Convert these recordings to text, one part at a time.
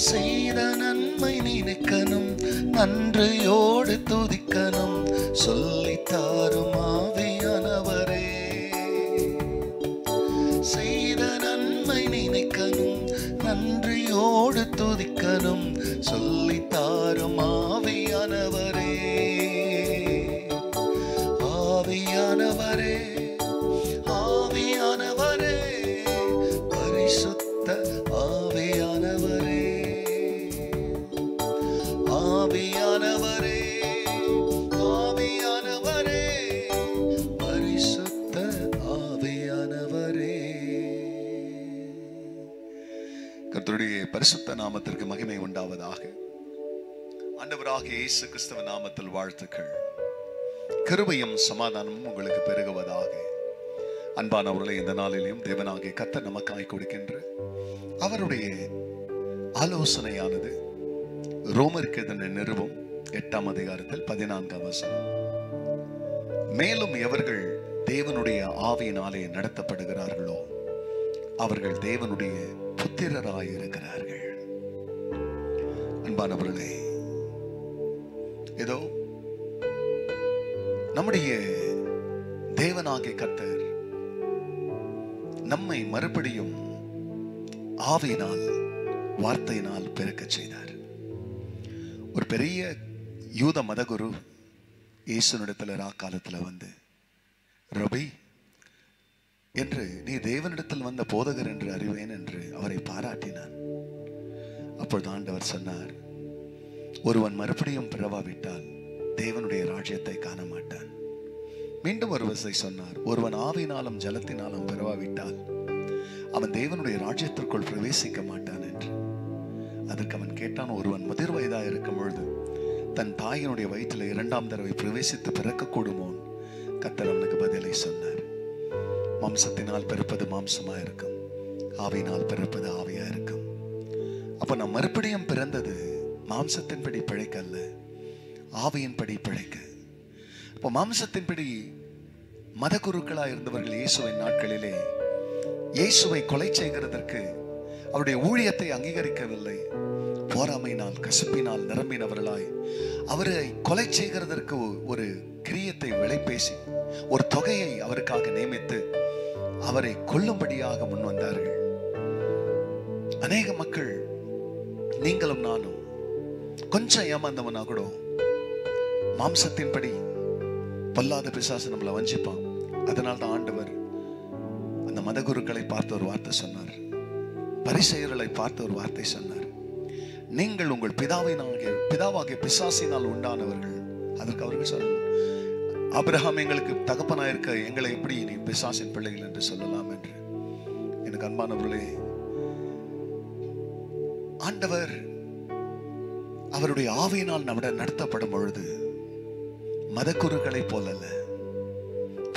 செய்த நன்மை நினைக்கணும், நன்றியோடு துதிக்கணும், சொல்லி தாரும் ஆவியானவரே. செய்த நன்மை நினைக்கணும், நன்றியோடு துதிக்கணும், சொல்லி தாரும் ஆவியானவரே. ஆவியானவரே, ஆவியானவரே, பரிசுத்த ஆவியானவரே, ஆவியானவரே, ஆவியானவரே, பரிசுத்த ஆவியானவரே. கர்த்தருடைய பரிசுத்த நாமத்திற்கு மகிமை உண்டாவதாக. ஆண்டவராகிய இயேசு கிறிஸ்துவின் நாமத்தில் வாழ்த்துக்கள். கிருபையும் சமாதானமும் உங்களுக்கு பெருகுவதாக. அன்பானவர்களே, இந்த நாளிலும் தேவனாகிய கர்த்தர் நமக்காய் கொடுக்கின்ற அவருடைய ஆலோசனையானது ரோமருக்கு எழுதின நிருபம் 8ஆம் அதிகாரத்தில் 14ஆம் வசனம். மேலும் எவர்கள் தேவனுடைய ஆவியினாலே நடத்தப்படுகிறார்களோ அவர்கள் தேவனுடைய புத்திரராய் இருக்கிறார்கள். அன்பானவர்களே, ஏதோ நம்முடைய தேவனாகிய கர்த்தர் நம்மை மறுபடியும் ஆவியினால் வார்த்தையினால் பிறக்க செய்தார். ஒரு பெரிய யூத மதகுரு இயேசுனிடத்தில் ராக்காலத்தில் வந்து, ரபி என்று நீ தேவனிடத்தில் வந்த போதகர் என்று அறிவேன் என்று அவரை பாராட்டினான். அப்பொழுது ஆண்டவர் சொன்னார், ஒருவன் மறுபடியும் பிறவாவிட்டால் தேவனுடைய ராஜ்யத்தை காண மாட்டான். மீண்டும் ஒரு வசை சொன்னார், ஒருவன் ஆவியினாலும் ஜலத்தினாலும் பிறவாவிட்டால் அவன் தேவனுடைய ராஜ்யத்திற்குள் பிரவேசிக்க மாட்டான் என்று. அதற்கு அவன் கேட்டான், ஒருவன் முதிர் வயதாக இருக்கும் பொழுது தன் தாயினுடைய வயிற்றில் 2ஆம் தடவை பிரவேசித்து பிறக்கக்கூடுமோ? கர்த்தர் அவனுக்கு பதிலை சொன்னார், மாம்சத்தினால் பிறப்பது மாம்சமா இருக்கும், ஆவியினால் பிறப்பது ஆவியா இருக்கும். அப்ப நான் மறுபடியும் பிறந்தது மாம்சத்தின்படி பிழைக்க அல்ல, ஆவியின்படி பிழைக்க. இப்போ மாம்சத்தின்படி மதகுருக்களா இருந்தவர்கள் இயேசுவின் நாட்களிலே இயேசுவை கொலை செய்கிறதற்கு அவருடைய ஊழியத்தை அங்கீகரிக்கவில்லை. போராமையினால் கசப்பினால் நிரம்பினவர்களாய் அவரை கொலை செய்கிறதற்கு ஒரு கிரியத்தை விலை பேசி ஒரு தொகையை அவருக்காக நியமித்து அவரை கொல்லும்படியாக முன் வந்தார்கள். அநேக மக்கள், நீங்களும் நானும் கொஞ்சம் ஏமாந்தவனா கூட மாம்சத்தின்படி பொல்லாத பிசாசு நம்மளை வஞ்சிப்பான். அதனால தான் ஆண்டவர் அந்த மதகுருக்களை பார்த்து ஒரு வார்த்தை சொன்னார், பரிசேயர்களை பார்த்து ஒரு வார்த்தை சொன்னார், நீங்கள் உங்கள் பிதாவாகிய பிசாசினால் உண்டானவர்கள். அதற்கு அவர்கள் சொன்னார், ஆபிரகாம் எங்களுக்கு தகப்பனாயிருக்க எங்களை எப்படி நீ பிசாசின் பிள்ளைகள் என்று சொல்லலாம் என்று. எனக்கு அன்பானவர்களே, ஆண்டவர் அவருடைய ஆவியினால் நம்முடன் நடத்தப்படும் பொழுது மதக்குருக்களை போல அல்ல,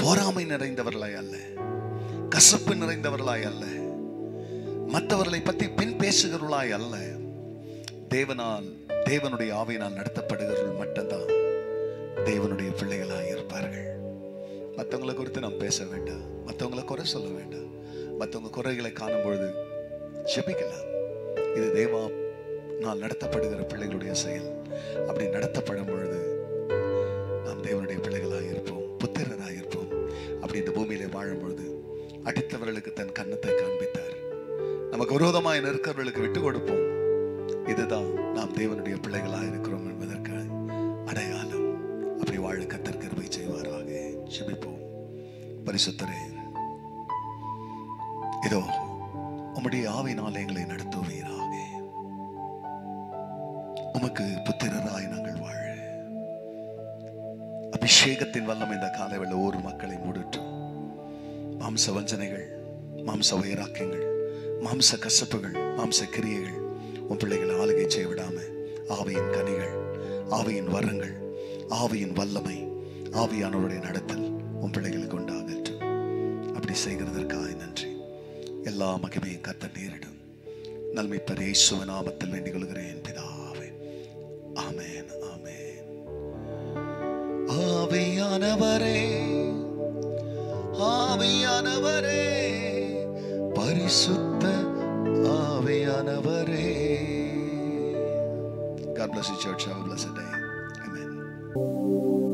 போராமை நிறைந்தவர்களாய் அல்ல, கசப்பு நிறைந்தவர்களாய் அல்ல, மற்றவர்களை பற்றி பின் பேசுகிறவர்களாய் அல்ல, தேவனுடைய ஆவியினால் நடத்தப்படுகிறவர்கள் மட்டும்தான் தேவனுடைய பிள்ளைகளாய் இருப்பார்கள். மற்றவங்களை குறித்து நாம் பேச வேண்டாம், மற்றவங்களை குறை சொல்ல வேண்டாம், மற்றவங்க குறைகளை காணும் பொழுது ஜெபிக்கலாம். இது தேவா நான் நடத்தப்படுகிற பிள்ளைகளுடைய செயல். அப்படி நடத்தப்படும் பொழுது நாம் தேவனுடைய பிள்ளைகளாக இருப்போம், புத்திரராக இருப்போம். அப்படி இந்த பூமியில வாழும் பொழுது அடித்தவர்களுக்கு தன் கன்னத்தை காண்பித்தார், நமக்கு விரோதமாக நிற்கிறவர்களுக்கு விட்டு கொடுப்போம். இதுதான் நாம் தேவனுடைய பிள்ளைகளாக இருக்கிறோம் என்பதற்கு அடையாளம். அப்படி வாழ கர்த்தர் கிருபை செய்வாராக. ஜெபிப்போம். பரிசுத்தரே, இதோ உம்முடைய ஆவியினால் எங்களை நடத்துவீராக. உமக்கு புத்திரராய் நாங்கள் வாழ அபிஷேகத்தின் வல்லம் இந்த காலைவெள்ள ஒரு மக்களை மூடட்டும். மாம்ச வஞ்சனைகள், மாம்ச வைராக்கியங்கள், மாம்ச கசப்புகள், மாம்ச கிரியைகள் உன் பிள்ளைகளை ஆளுகை செய்ய விடாம ஆவியின் கனிகள், ஆவியின் வரங்கள், ஆவியின் வல்லமை, ஆவியானவருடைய நடத்தல் உன் பிள்ளைகளுக்கு உண்டாகட்டும். அப்படி செய்கிறதற்காக நன்றி. எல்லா மகிமையும் கர்த்தர் நேரிடும். நன்மைப்பர் இயேசுவின் நாமத்தில் வேண்டிக் கொள்கிறேன் பிதாவே. ஆமென், ஆமென். ஆவியானவரே, ஆவியானவரே, பரிசுத்த ஆவியானவரே, God bless you, church. Have a blessed day. Amen.